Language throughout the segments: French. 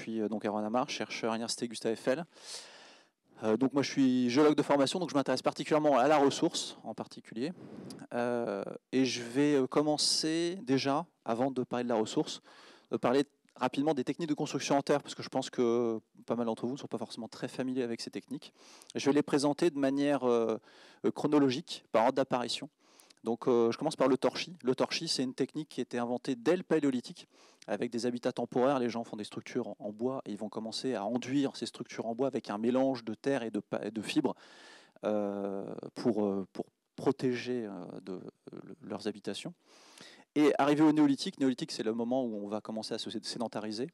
suis donc Erwan Amar, chercheur à l'Université Gustave Eiffel. Donc moi je suis géologue de formation, donc je m'intéresse particulièrement à la ressource en particulier. Et je vais commencer déjà, avant de parler de la ressource, de parler rapidement des techniques de construction en terre, parce que je pense que pas mal d'entre vous ne sont pas forcément très familiers avec ces techniques. Je vais les présenter de manière chronologique, par ordre d'apparition. Donc je commence par le torchis. Le torchis, c'est une technique qui a été inventée dès le Paléolithique, avec des habitats temporaires. Les gens font des structures en bois et ils vont commencer à enduire ces structures en bois avec un mélange de terre et de fibres pour protéger leurs habitations. Et arrivé au néolithique, c'est le moment où on va commencer à se sédentariser.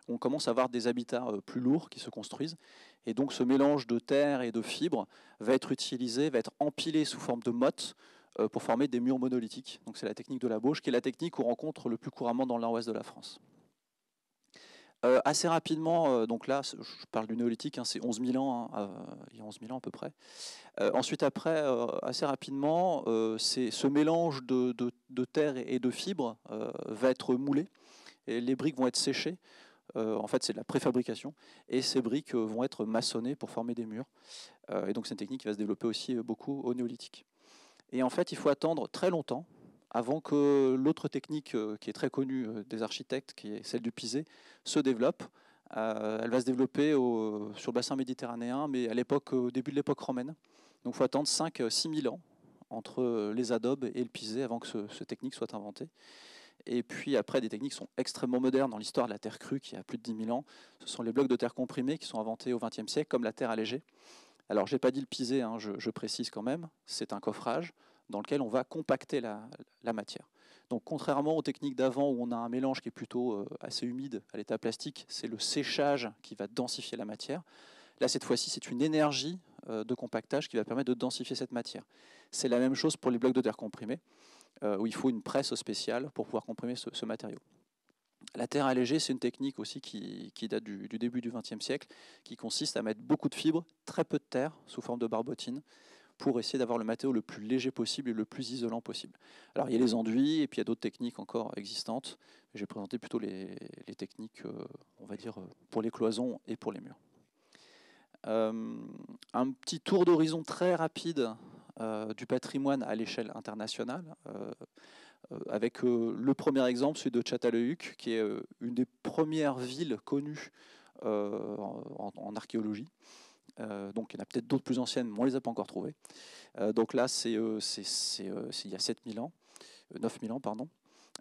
On commence à avoir des habitats plus lourds qui se construisent. Et donc ce mélange de terre et de fibres va être utilisé, va être empilé sous forme de mottes pour former des murs monolithiques. Donc c'est la technique de la bauge, qui est la technique qu'on rencontre le plus couramment dans le nord-ouest de la France. Assez rapidement, donc là je parle du néolithique, c'est 11 000 ans, il y a 11 000 ans à peu près. Ensuite après, assez rapidement, ce mélange de terre et de fibres va être moulé, et les briques vont être séchées. En fait, c'est de la préfabrication, et ces briques vont être maçonnées pour former des murs. Et donc c'est une technique qui va se développer aussi beaucoup au néolithique. Et en fait, il faut attendre très longtemps avant que l'autre technique qui est très connue des architectes, qui est celle du pisé, se développe. Elle va se développer sur le bassin méditerranéen, mais à l'époque, au début de l'époque romaine. Donc il faut attendre 5-6 000 ans entre les adobes et le pisé avant que cette technique soit inventée. Et puis après, des techniques sont extrêmement modernes dans l'histoire de la terre crue, qui a plus de 10 000 ans. Ce sont les blocs de terre comprimés qui sont inventés au XXe siècle, comme la terre allégée. Alors, je n'ai pas dit le pisé, je précise quand même, c'est un coffrage dans lequel on va compacter la matière. Donc, contrairement aux techniques d'avant où on a un mélange qui est plutôt assez humide à l'état plastique, c'est le séchage qui va densifier la matière. Là, cette fois-ci, c'est une énergie de compactage qui va permettre de densifier cette matière. C'est la même chose pour les blocs de terre comprimés, où il faut une presse spéciale pour pouvoir comprimer ce matériau. La terre allégée, c'est une technique aussi qui date du début du XXe siècle, qui consiste à mettre beaucoup de fibres, très peu de terre, sous forme de barbotine, pour essayer d'avoir le matériau le plus léger possible et le plus isolant possible. Alors il y a les enduits, et puis il y a d'autres techniques encore existantes. Je vais présenter plutôt les techniques, on va dire, pour les cloisons et pour les murs. Un petit tour d'horizon très rapide du patrimoine à l'échelle internationale, avec le premier exemple, celui de Çatalhöyük, qui est une des premières villes connues en archéologie. Donc il y en a peut-être d'autres plus anciennes, mais on ne les a pas encore trouvées. Donc là, c'est il y a 7 000 ans, 9 000 ans, pardon.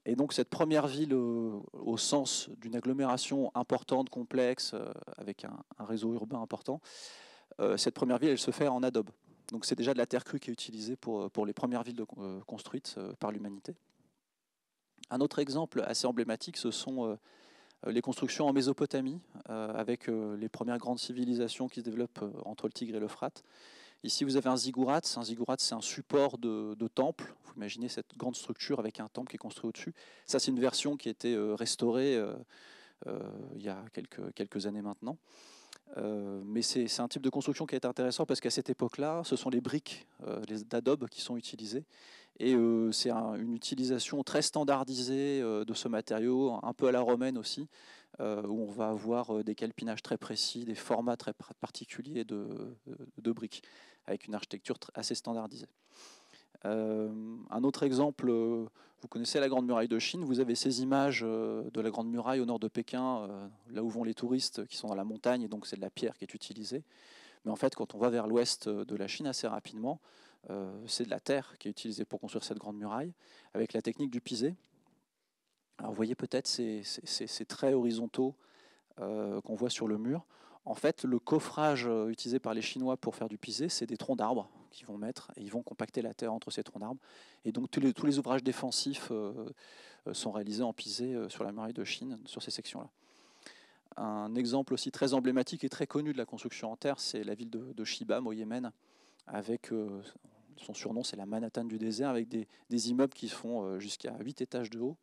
Et donc cette première ville, au sens d'une agglomération importante, complexe, avec un réseau urbain important, cette première ville, elle se fait en adobe. Donc c'est déjà de la terre crue qui est utilisée pour les premières villes construites par l'humanité. Un autre exemple assez emblématique, ce sont les constructions en Mésopotamie, avec les premières grandes civilisations qui se développent entre le Tigre et l'Euphrate. Ici, vous avez un ziggurat. Un ziggurat, c'est un support de temple. Vous imaginez cette grande structure avec un temple qui est construit au-dessus. Ça, c'est une version qui a été restaurée il y a quelques années maintenant. Mais c'est un type de construction qui est intéressant parce qu'à cette époque-là, ce sont les briques d'adobe qui sont utilisées. Et c'est une utilisation très standardisée de ce matériau, un peu à la romaine aussi, où on va avoir des calpinages très précis, des formats très particuliers de briques, avec une architecture assez standardisée. Un autre exemple, vous connaissez la Grande Muraille de Chine, vous avez ces images de la Grande Muraille au nord de Pékin, là où vont les touristes qui sont dans la montagne, et donc c'est de la pierre qui est utilisée. Mais en fait, quand on va vers l'ouest de la Chine, assez rapidement, c'est de la terre qui est utilisée pour construire cette Grande Muraille, avec la technique du pisé. Alors vous voyez peut-être ces traits horizontaux qu'on voit sur le mur. En fait, le coffrage utilisé par les Chinois pour faire du pisé, c'est des troncs d'arbres qu'ils vont mettre, et ils vont compacter la terre entre ces troncs d'arbres. Et donc tous les ouvrages défensifs sont réalisés en pisé sur la muraille de Chine, sur ces sections-là. Un exemple aussi très emblématique et très connu de la construction en terre, c'est la ville de Shibam au Yémen, avec son surnom, c'est la Manhattan du désert, avec des immeubles qui font jusqu'à 8 étages de haut,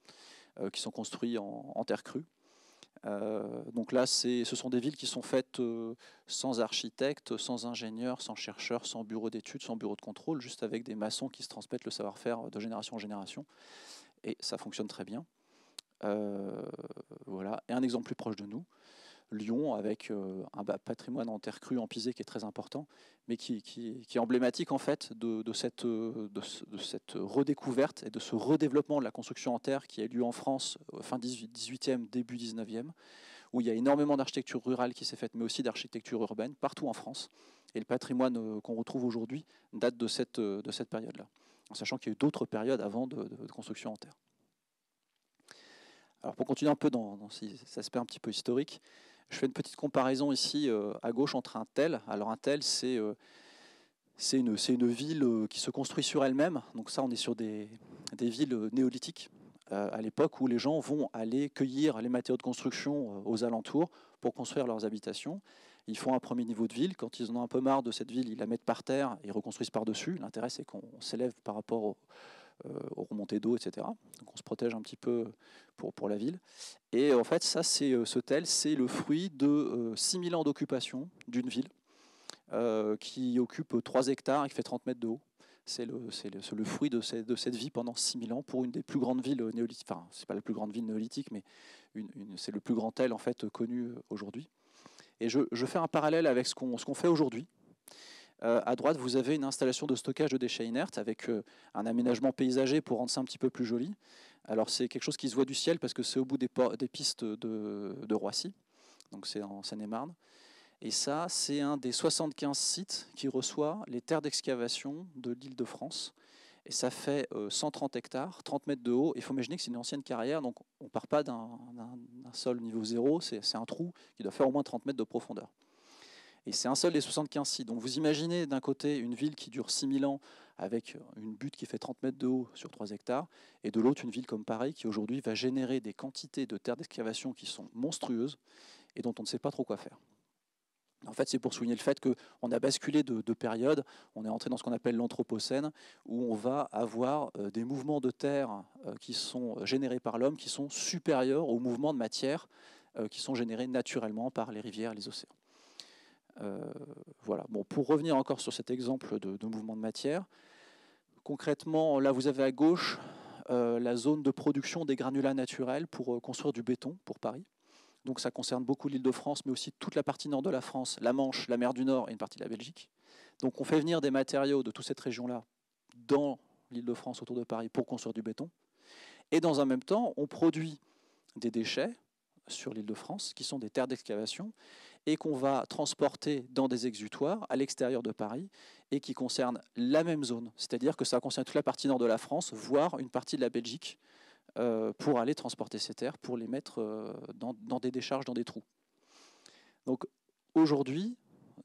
qui sont construits en terre crue. Donc là, ce sont des villes qui sont faites sans architecte, sans ingénieur, sans chercheur, sans bureau d'études, sans bureau de contrôle, juste avec des maçons qui se transmettent le savoir-faire de génération en génération. Et ça fonctionne très bien. Voilà. Et un exemple plus proche de nous, Lyon, avec un patrimoine en terre crue, en pisé, qui est très important, mais qui est emblématique en fait de cette redécouverte et de ce redéveloppement de la construction en terre qui a eu lieu en France fin 18e, début 19e, où il y a énormément d'architecture rurale qui s'est faite, mais aussi d'architecture urbaine, partout en France. Et le patrimoine qu'on retrouve aujourd'hui date de cette période-là, en sachant qu'il y a eu d'autres périodes avant de construction en terre. Alors pour continuer un peu dans cet aspect un petit peu historique, je fais une petite comparaison ici à gauche entre un tel. Alors un tel, c'est une ville qui se construit sur elle-même. Donc ça, on est sur des villes néolithiques, à l'époque où les gens vont aller cueillir les matériaux de construction aux alentours pour construire leurs habitations. Ils font un premier niveau de ville. Quand ils en ont un peu marre de cette ville, ils la mettent par terre et reconstruisent par-dessus. L'intérêt, c'est qu'on s'élève par rapport aux remontées d'eau, etc. Donc on se protège un petit peu pour la ville. Et en fait, ça, ce tel, c'est le fruit de 6000 ans d'occupation d'une ville qui occupe 3 hectares et qui fait 30 mètres de haut. C'est le fruit de cette vie pendant 6000 ans pour une des plus grandes villes néolithiques. Enfin, c'est pas la plus grande ville néolithique, mais c'est le plus grand tel en fait connu aujourd'hui. Et je fais un parallèle avec ce qu'on fait aujourd'hui. À droite, vous avez une installation de stockage de déchets inertes avec un aménagement paysager pour rendre ça un petit peu plus joli. Alors c'est quelque chose qui se voit du ciel parce que c'est au bout des pistes de Roissy, donc c'est en Seine-et-Marne. Et ça, c'est un des 75 sites qui reçoit les terres d'excavation de l'Île-de-France. Et ça fait 130 hectares, 30 mètres de haut. Il faut imaginer que c'est une ancienne carrière, donc on ne part pas d'un sol niveau zéro, c'est un trou qui doit faire au moins 30 mètres de profondeur. Et c'est un seul des 75 sites. Donc vous imaginez d'un côté une ville qui dure 6000 ans avec une butte qui fait 30 mètres de haut sur 3 hectares, et de l'autre une ville comme Paris qui aujourd'hui va générer des quantités de terres d'excavation qui sont monstrueuses et dont on ne sait pas trop quoi faire. En fait, c'est pour souligner le fait qu'on a basculé de période, on est entré dans ce qu'on appelle l'Anthropocène, où on va avoir des mouvements de terre qui sont générés par l'homme, qui sont supérieurs aux mouvements de matière qui sont générés naturellement par les rivières et les océans. Voilà. Bon, pour revenir encore sur cet exemple de mouvement de matière, concrètement, là vous avez à gauche la zone de production des granulats naturels pour construire du béton pour Paris. Donc ça concerne beaucoup l'Île-de-France, mais aussi toute la partie nord de la France, la Manche, la mer du Nord et une partie de la Belgique. Donc on fait venir des matériaux de toute cette région-là dans l'Île-de-France, autour de Paris, pour construire du béton. Et dans un même temps, on produit des déchets sur l'Île-de-France, qui sont des terres d'excavation, et qu'on va transporter dans des exutoires à l'extérieur de Paris, et qui concernent la même zone. C'est-à-dire que ça concerne toute la partie nord de la France, voire une partie de la Belgique, pour aller transporter ces terres, pour les mettre dans des décharges, dans des trous. Donc aujourd'hui,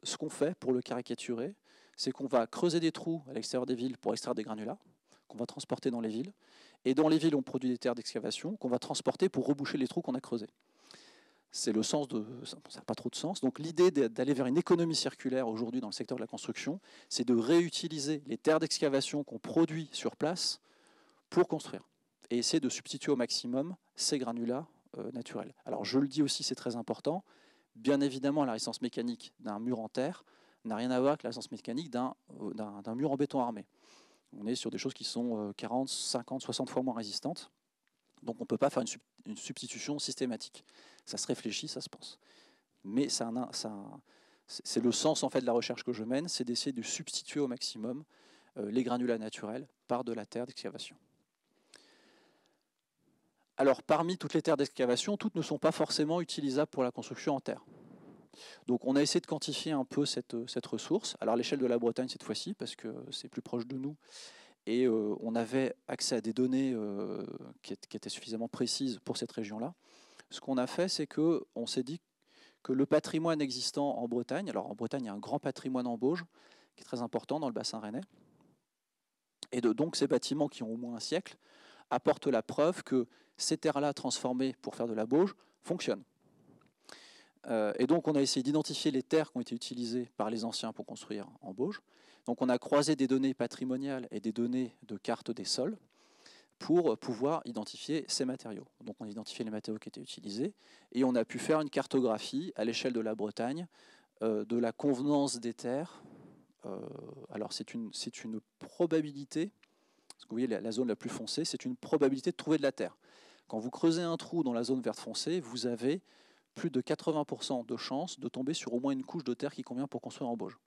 ce qu'on fait, pour le caricaturer, c'est qu'on va creuser des trous à l'extérieur des villes pour extraire des granulats, qu'on va transporter dans les villes, et dans les villes, on produit des terres d'excavation qu'on va transporter pour reboucher les trous qu'on a creusés. C'est le sens de... Ça n'a pas trop de sens. Donc l'idée d'aller vers une économie circulaire aujourd'hui dans le secteur de la construction, c'est de réutiliser les terres d'excavation qu'on produit sur place pour construire et essayer de substituer au maximum ces granulats naturels. Alors je le dis aussi, c'est très important, bien évidemment la résistance mécanique d'un mur en terre n'a rien à voir avec la résistance mécanique d'un mur en béton armé. On est sur des choses qui sont 40, 50, 60 fois moins résistantes, donc on ne peut pas faire une substitution systématique. Ça se réfléchit, ça se pense. Mais c'est le sens en fait de la recherche que je mène, c'est d'essayer de substituer au maximum les granulats naturels par de la terre d'excavation. Alors, parmi toutes les terres d'excavation, toutes ne sont pas forcément utilisables pour la construction en terre. Donc, on a essayé de quantifier un peu cette ressource. Alors, à l'échelle de la Bretagne, cette fois-ci, parce que c'est plus proche de nous, et on avait accès à des données qui étaient suffisamment précises pour cette région-là. Ce qu'on a fait, c'est qu'on s'est dit que le patrimoine existant en Bretagne, alors en Bretagne, il y a un grand patrimoine en Bauge, qui est très important dans le bassin rennais, et donc ces bâtiments qui ont au moins un siècle apportent la preuve que ces terres-là transformées pour faire de la bauge fonctionnent. Et donc on a essayé d'identifier les terres qui ont été utilisées par les anciens pour construire en bauge. Donc on a croisé des données patrimoniales et des données de cartes des sols pour pouvoir identifier ces matériaux. Donc on a identifié les matériaux qui étaient utilisés et on a pu faire une cartographie à l'échelle de la Bretagne de la convenance des terres. Alors c'est une probabilité, parce que vous voyez la zone la plus foncée, c'est une probabilité de trouver de la terre. Quand vous creusez un trou dans la zone verte foncée, vous avez plus de 80% de chances de tomber sur au moins une couche de terre qui convient pour construire en Bauge.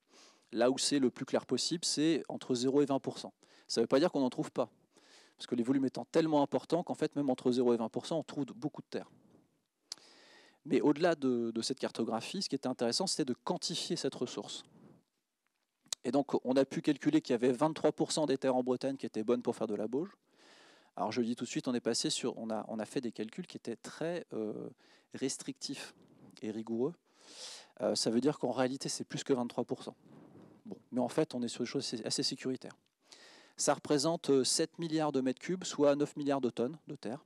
Là où c'est le plus clair possible, c'est entre 0 et 20%. Ça ne veut pas dire qu'on n'en trouve pas, parce que les volumes étant tellement importants qu'en fait, même entre 0 et 20%, on trouve beaucoup de terre. Mais au-delà de cette cartographie, ce qui était intéressant, c'était de quantifier cette ressource. Et donc, on a pu calculer qu'il y avait 23% des terres en Bretagne qui étaient bonnes pour faire de la bauge. Alors, je le dis tout de suite, on a fait des calculs qui étaient très restrictifs et rigoureux. Ça veut dire qu'en réalité, c'est plus que 23%. Bon, mais en fait, on est sur des choses assez sécuritaires. Ça représente 7 milliards de mètres cubes, soit 9 milliards de tonnes de terre,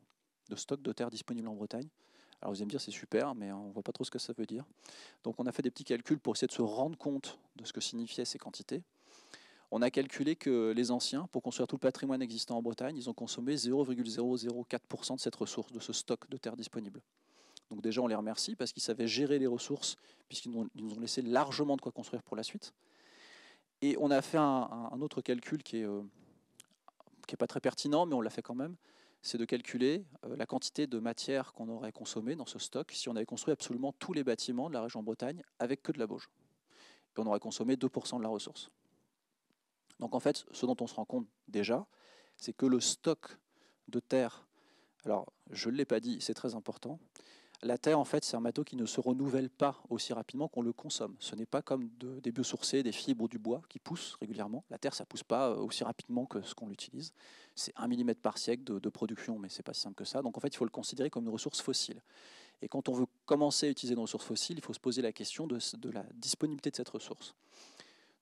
de stock de terre disponible en Bretagne. Alors vous allez me dire c'est super, mais on ne voit pas trop ce que ça veut dire. Donc on a fait des petits calculs pour essayer de se rendre compte de ce que signifiaient ces quantités. On a calculé que les anciens, pour construire tout le patrimoine existant en Bretagne, ils ont consommé 0,004% de cette ressource, de ce stock de terre disponible. Donc déjà on les remercie parce qu'ils savaient gérer les ressources, puisqu'ils nous ont laissé largement de quoi construire pour la suite. Et on a fait un autre calcul qui est pas très pertinent, mais on l'a fait quand même, c'est de calculer la quantité de matière qu'on aurait consommée dans ce stock si on avait construit absolument tous les bâtiments de la région Bretagne avec que de la bauge. Et on aurait consommé 2% de la ressource. Donc en fait, ce dont on se rend compte déjà, c'est que le stock de terre, alors je ne l'ai pas dit, c'est très important, la terre, en fait, c'est un matériau qui ne se renouvelle pas aussi rapidement qu'on le consomme. Ce n'est pas comme des biosourcés, des fibres ou du bois qui poussent régulièrement. La terre, ça ne pousse pas aussi rapidement que ce qu'on l'utilise. C'est 1 mm par siècle de production, mais ce n'est pas si simple que ça. Donc, en fait, il faut le considérer comme une ressource fossile. Et quand on veut commencer à utiliser une ressource fossile, il faut se poser la question de la disponibilité de cette ressource.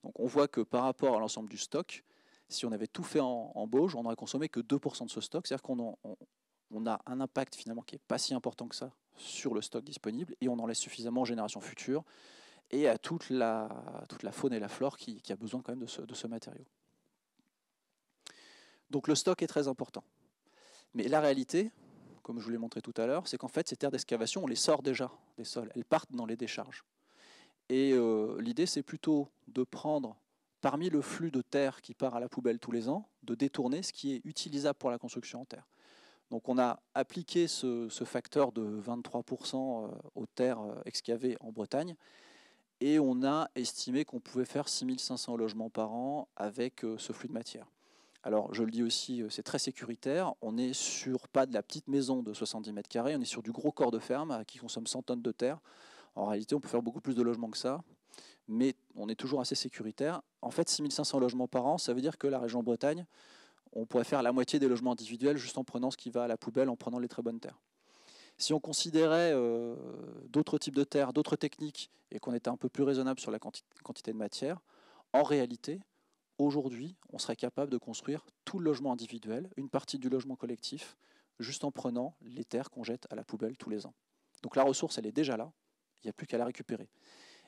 Donc, on voit que par rapport à l'ensemble du stock, si on avait tout fait en Bauge, on n'aurait consommé que 2% de ce stock. C'est-à-dire qu'on a un impact finalement qui n'est pas si important que ça sur le stock disponible et on en laisse suffisamment aux générations futures et à toute la faune et la flore qui a besoin quand même de ce matériau. Donc le stock est très important. Mais la réalité, comme je vous l'ai montré tout à l'heure, c'est qu'en fait ces terres d'excavation, on les sort déjà des sols, elles partent dans les décharges. Et l'idée c'est plutôt de prendre parmi le flux de terre qui part à la poubelle tous les ans, de détourner ce qui est utilisable pour la construction en terre. Donc on a appliqué ce facteur de 23% aux terres excavées en Bretagne et on a estimé qu'on pouvait faire 6500 logements par an avec ce flux de matière. Alors je le dis aussi, c'est très sécuritaire, on n'est sur pas de la petite maison de 70 mètres carrés, on est sur du gros corps de ferme qui consomme 100 tonnes de terre. En réalité on peut faire beaucoup plus de logements que ça, mais on est toujours assez sécuritaire. En fait 6500 logements par an, ça veut dire que la région Bretagne, on pourrait faire la moitié des logements individuels juste en prenant ce qui va à la poubelle, en prenant les très bonnes terres. Si on considérait d'autres types de terres, d'autres techniques, et qu'on était un peu plus raisonnable sur la quantité de matière, en réalité, aujourd'hui, on serait capable de construire tout le logement individuel, une partie du logement collectif, juste en prenant les terres qu'on jette à la poubelle tous les ans. Donc la ressource, elle est déjà là, il n'y a plus qu'à la récupérer.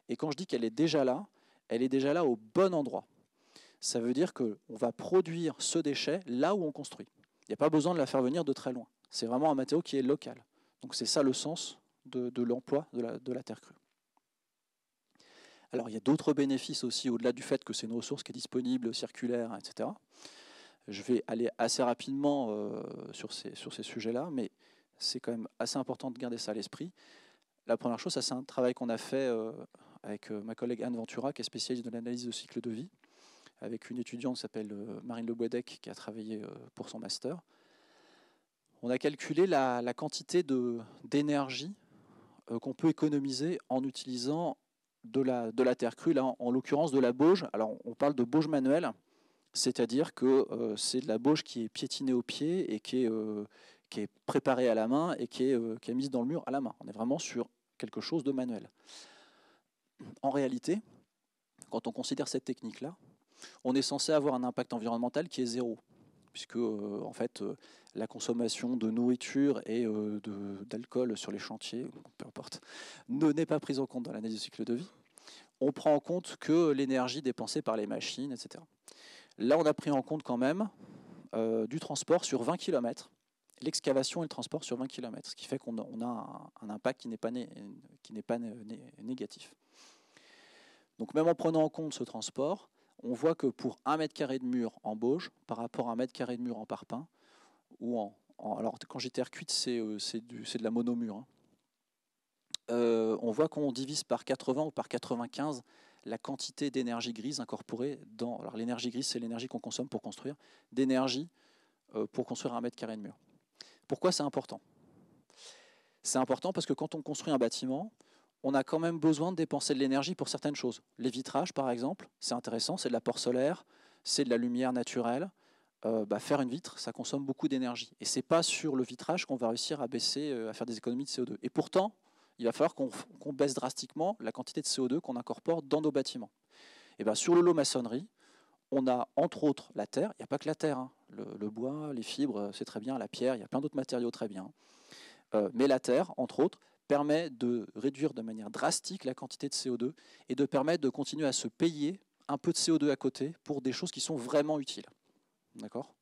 Et quand je dis qu'elle est déjà là, elle est déjà là au bon endroit. Ça veut dire qu'on va produire ce déchet là où on construit. Il n'y a pas besoin de la faire venir de très loin. C'est vraiment un matériau qui est local. Donc c'est ça le sens de l'emploi de la terre crue. Alors il y a d'autres bénéfices aussi, au-delà du fait que c'est une ressource qui est disponible, circulaire, etc. Je vais aller assez rapidement sur ces sujets-là, mais c'est quand même assez important de garder ça à l'esprit. La première chose, ça c'est un travail qu'on a fait avec ma collègue Anne Ventura, qui est spécialiste de l'analyse de cycle de vie, avec une étudiante qui s'appelle Marine Le Boisdec, qui a travaillé pour son master. On a calculé la quantité d'énergie qu'on peut économiser en utilisant de la terre crue, là en l'occurrence de la bauge. Alors on parle de bauge manuelle, c'est-à-dire que c'est de la bauge qui est piétinée au pied et qui est préparée à la main et qui est mise dans le mur à la main. On est vraiment sur quelque chose de manuel. En réalité, quand on considère cette technique-là, on est censé avoir un impact environnemental qui est zéro, puisque en fait, la consommation de nourriture et d'alcool sur les chantiers, peu importe, n'est pas prise en compte dans l'analyse du cycle de vie. On prend en compte que l'énergie dépensée par les machines, etc. Là, on a pris en compte quand même du transport sur 20 km, l'excavation et le transport sur 20 km, ce qui fait qu'on a un impact qui n'est pas négatif. Donc même en prenant en compte ce transport, on voit que pour 1 mètre carré de mur en bauge, par rapport à 1 mètre carré de mur en parpaing, ou alors quand j'ai terre cuite, c'est de la monomure, hein. on voit qu'on divise par 80 ou par 95 la quantité d'énergie grise incorporée dans... Alors l'énergie grise, c'est l'énergie qu'on consomme pour construire, d'énergie pour construire 1 mètre carré de mur. Pourquoi c'est important? C'est important parce que quand on construit un bâtiment, on a quand même besoin de dépenser de l'énergie pour certaines choses. Les vitrages, par exemple, c'est intéressant, c'est de l'apport solaire, c'est de la lumière naturelle. Faire une vitre, ça consomme beaucoup d'énergie. Et ce n'est pas sur le vitrage qu'on va réussir à baisser, à faire des économies de CO2. Et pourtant, il va falloir qu'on baisse drastiquement la quantité de CO2 qu'on incorpore dans nos bâtiments. Et sur le lot maçonnerie, on a entre autres la terre. Il n'y a pas que la terre, hein. Le bois, les fibres, c'est très bien, la pierre, il y a plein d'autres matériaux très bien. Mais la terre, entre autres, permet de réduire de manière drastique la quantité de CO2 et de permettre de continuer à se payer un peu de CO2 à côté pour des choses qui sont vraiment utiles. D'accord?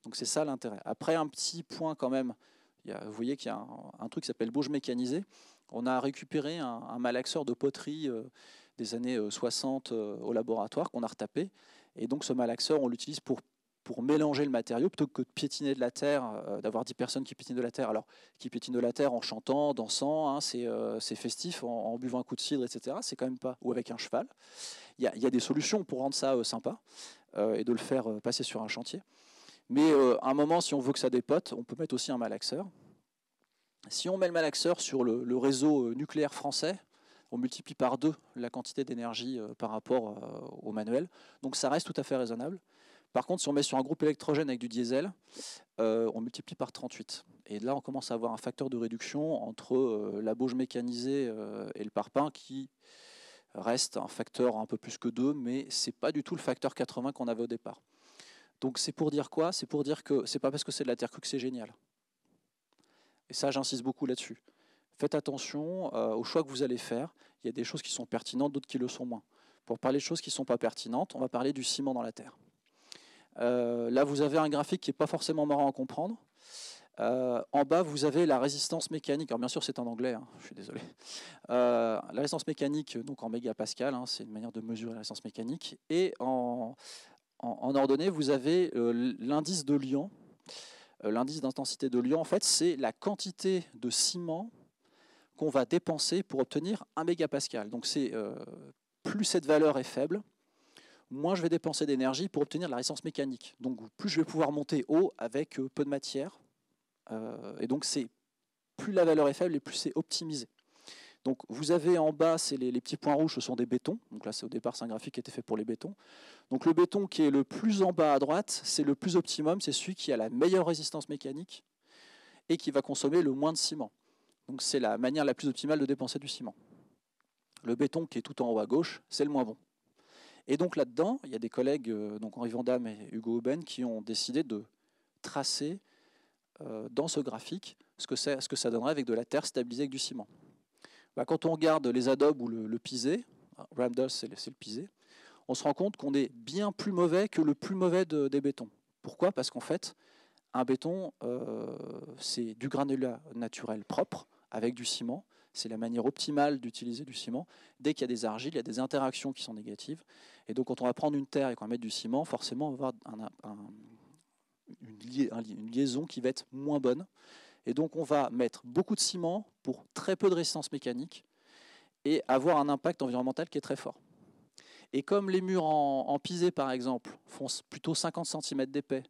Donc c'est ça l'intérêt. Après, un petit point quand même, vous voyez qu'il y a un truc qui s'appelle bauge mécanisé. On a récupéré un malaxeur de poterie des années 60 au laboratoire qu'on a retapé. Et donc ce malaxeur, on l'utilise pour mélanger le matériau, plutôt que de piétiner de la terre, d'avoir 10 personnes qui piétinent de la terre. Alors, qui piétinent de la terre en chantant, dansant, hein, c'est festif, en buvant un coup de cidre, etc. C'est quand même pas... Ou avec un cheval. Il y a des solutions pour rendre ça sympa et de le faire passer sur un chantier. Mais à un moment, si on veut que ça dépote, on peut mettre aussi un malaxeur. Si on met le malaxeur sur le réseau nucléaire français, on multiplie par 2 la quantité d'énergie par rapport au manuel. Donc ça reste tout à fait raisonnable. Par contre, si on met sur un groupe électrogène avec du diesel, on multiplie par 38. Et là, on commence à avoir un facteur de réduction entre la bauge mécanisée et le parpaing qui reste un facteur un peu plus que 2, mais ce n'est pas du tout le facteur 80 qu'on avait au départ. Donc c'est pour dire quoi? C'est pour dire que ce n'est pas parce que c'est de la terre crue que c'est génial. Et ça, j'insiste beaucoup là-dessus. Faites attention aux choix que vous allez faire. Il y a des choses qui sont pertinentes, d'autres qui le sont moins. Pour parler de choses qui ne sont pas pertinentes, on va parler du ciment dans la terre. Là, vous avez un graphique qui n'est pas forcément marrant à comprendre. En bas, vous avez la résistance mécanique. Alors bien sûr, c'est en anglais, hein, je suis désolé. La résistance mécanique, donc en mégapascal, hein, c'est une manière de mesurer la résistance mécanique. Et en ordonnée, vous avez l'indice de Lyon. L'indice d'intensité de Lyon, en fait, c'est la quantité de ciment qu'on va dépenser pour obtenir 1 mégapascal. Donc c'est plus cette valeur est faible, moins je vais dépenser d'énergie pour obtenir la résistance mécanique. Donc plus je vais pouvoir monter haut avec peu de matière. Et donc plus la valeur est faible et plus c'est optimisé. Donc vous avez en bas, c'est les petits points rouges, ce sont des bétons. Donc là, au départ, c'est un graphique qui était fait pour les bétons. Donc le béton qui est le plus en bas à droite, c'est le plus optimum, c'est celui qui a la meilleure résistance mécanique et qui va consommer le moins de ciment. Donc c'est la manière la plus optimale de dépenser du ciment. Le béton qui est tout en haut à gauche, c'est le moins bon. Et donc là-dedans, il y a des collègues, donc Henri Vandamme et Hugo Aubaine, qui ont décidé de tracer dans ce graphique ce que ça donnerait avec de la terre stabilisée avec du ciment. Quand on regarde les adobes ou le pisé, Ramdos c'est le pisé, on se rend compte qu'on est bien plus mauvais que le plus mauvais des bétons. Pourquoi? Parce qu'en fait, un béton, c'est du granulat naturel propre avec du ciment. C'est la manière optimale d'utiliser du ciment. Dès qu'il y a des argiles, il y a des interactions qui sont négatives. Et donc, quand on va prendre une terre et qu'on va mettre du ciment, forcément, on va avoir une liaison qui va être moins bonne. Et donc, on va mettre beaucoup de ciment pour très peu de résistance mécanique et avoir un impact environnemental qui est très fort. Et comme les murs en pisé, par exemple, font plutôt 50 cm d'épais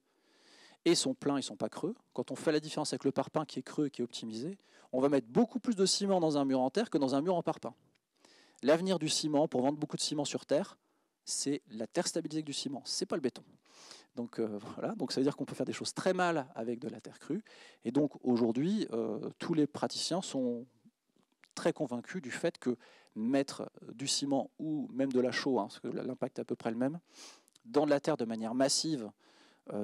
et sont pleins, ils ne sont pas creux, quand on fait la différence avec le parpaing qui est creux et qui est optimisé, on va mettre beaucoup plus de ciment dans un mur en terre que dans un mur en parpaing. L'avenir du ciment, pour vendre beaucoup de ciment sur terre, c'est la terre stabilisée avec du ciment, ce n'est pas le béton. Donc voilà, donc ça veut dire qu'on peut faire des choses très mal avec de la terre crue. Et donc aujourd'hui, tous les praticiens sont très convaincus du fait que mettre du ciment ou même de la chaux, hein, parce que l'impact est à peu près le même, dans de la terre de manière massive,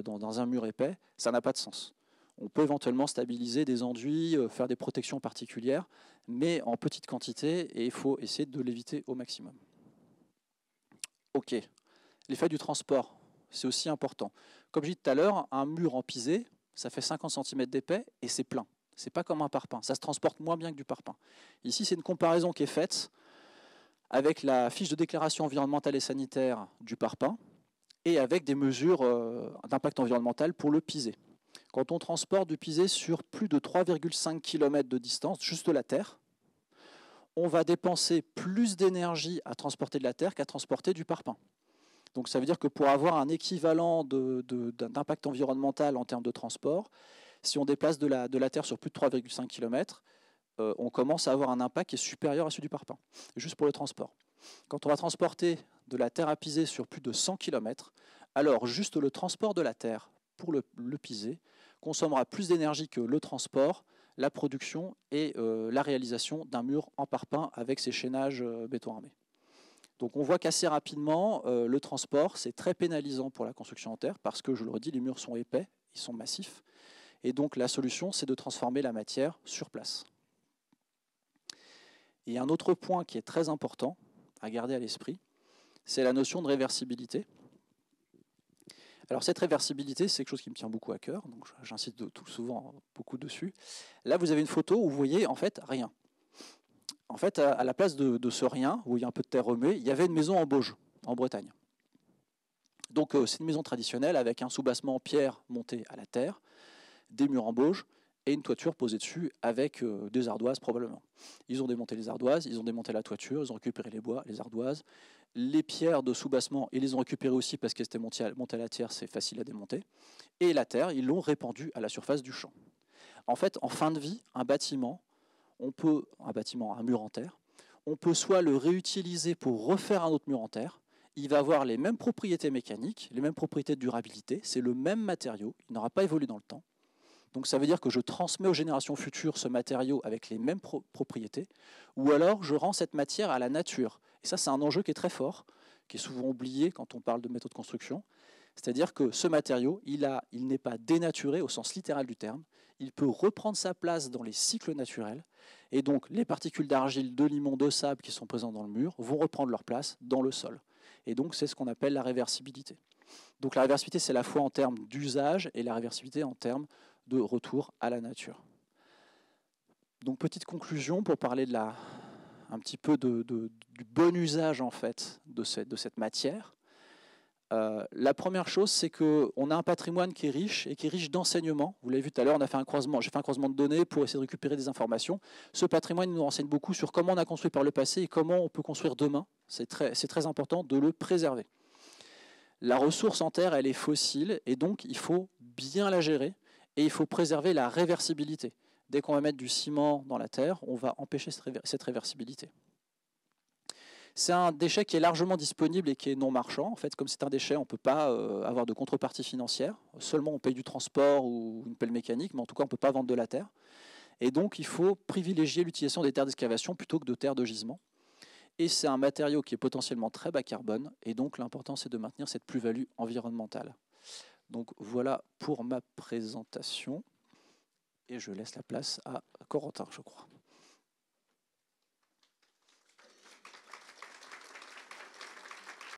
dans un mur épais, ça n'a pas de sens. On peut éventuellement stabiliser des enduits, faire des protections particulières, mais en petite quantité, et il faut essayer de l'éviter au maximum. Ok, l'effet du transport, c'est aussi important. Comme je disais tout à l'heure, un mur en pisé, ça fait 50 cm d'épais et c'est plein. Ce n'est pas comme un parpaing, ça se transporte moins bien que du parpaing. Ici, c'est une comparaison qui est faite avec la fiche de déclaration environnementale et sanitaire du parpaing et avec des mesures d'impact environnemental pour le pisé. Quand on transporte du pisé sur plus de 3,5 km de distance, juste la terre, on va dépenser plus d'énergie à transporter de la terre qu'à transporter du parpaing. Donc ça veut dire que pour avoir un équivalent d'impact environnemental en termes de transport, si on déplace de la terre sur plus de 3,5 km, on commence à avoir un impact qui est supérieur à celui du parpaing, juste pour le transport. Quand on va transporter de la terre à piser sur plus de 100 km, alors juste le transport de la terre pour le piser consommera plus d'énergie que le transport, la production et la réalisation d'un mur en parpaing avec ses chaînages béton armé. Donc on voit qu'assez rapidement, le transport, c'est très pénalisant pour la construction en terre parce que, je le redis, les murs sont épais, ils sont massifs. Et donc la solution, c'est de transformer la matière sur place. Et un autre point qui est très important à garder à l'esprit, c'est la notion de réversibilité. Alors cette réversibilité, c'est quelque chose qui me tient beaucoup à cœur, donc j'insiste souvent beaucoup dessus. Là, vous avez une photo où vous voyez en fait rien. En fait, à la place de ce rien, où il y a un peu de terre remuée, il y avait une maison en Bauge, en Bretagne. Donc c'est une maison traditionnelle avec un soubassement en pierre monté à la terre, des murs en Bauge et une toiture posée dessus avec des ardoises probablement. Ils ont démonté les ardoises, ils ont démonté la toiture, ils ont récupéré les bois, les ardoises. Les pierres de soubassement, ils les ont récupérées aussi parce qu'elles étaient montées à la terre, c'est facile à démonter. Et la terre, ils l'ont répandue à la surface du champ. En fait, en fin de vie, un mur en terre, on peut soit le réutiliser pour refaire un autre mur en terre. Il va avoir les mêmes propriétés mécaniques, les mêmes propriétés de durabilité, c'est le même matériau, il n'aura pas évolué dans le temps. Donc ça veut dire que je transmets aux générations futures ce matériau avec les mêmes propriétés, ou alors je rends cette matière à la nature. Et ça, c'est un enjeu qui est très fort, qui est souvent oublié quand on parle de méthodes de construction. C'est-à-dire que ce matériau, il n'est pas dénaturé au sens littéral du terme, il peut reprendre sa place dans les cycles naturels, et donc les particules d'argile, de limon, de sable qui sont présentes dans le mur vont reprendre leur place dans le sol. Et donc c'est ce qu'on appelle la réversibilité. Donc la réversibilité, c'est à la fois en termes d'usage et la réversibilité en termes de retour à la nature. Donc petite conclusion pour parler un petit peu du bon usage en fait de cette matière. La première chose, c'est qu'on a un patrimoine qui est riche et qui est riche d'enseignements. Vous l'avez vu tout à l'heure, j'ai fait un croisement de données pour essayer de récupérer des informations. Ce patrimoine nous renseigne beaucoup sur comment on a construit par le passé et comment on peut construire demain. C'est très important de le préserver. La ressource en terre, elle est fossile et donc il faut bien la gérer et il faut préserver la réversibilité. Dès qu'on va mettre du ciment dans la terre, on va empêcher cette réversibilité. C'est un déchet qui est largement disponible et qui est non marchand. En fait, comme c'est un déchet, on ne peut pas avoir de contrepartie financière. Seulement, on paye du transport ou une pelle mécanique, mais en tout cas, on ne peut pas vendre de la terre. Et donc, il faut privilégier l'utilisation des terres d'excavation plutôt que de terres de gisement. Et c'est un matériau qui est potentiellement très bas carbone. Et donc, l'important, c'est de maintenir cette plus-value environnementale. Donc, voilà pour ma présentation. Et je laisse la place à Corentin, je crois.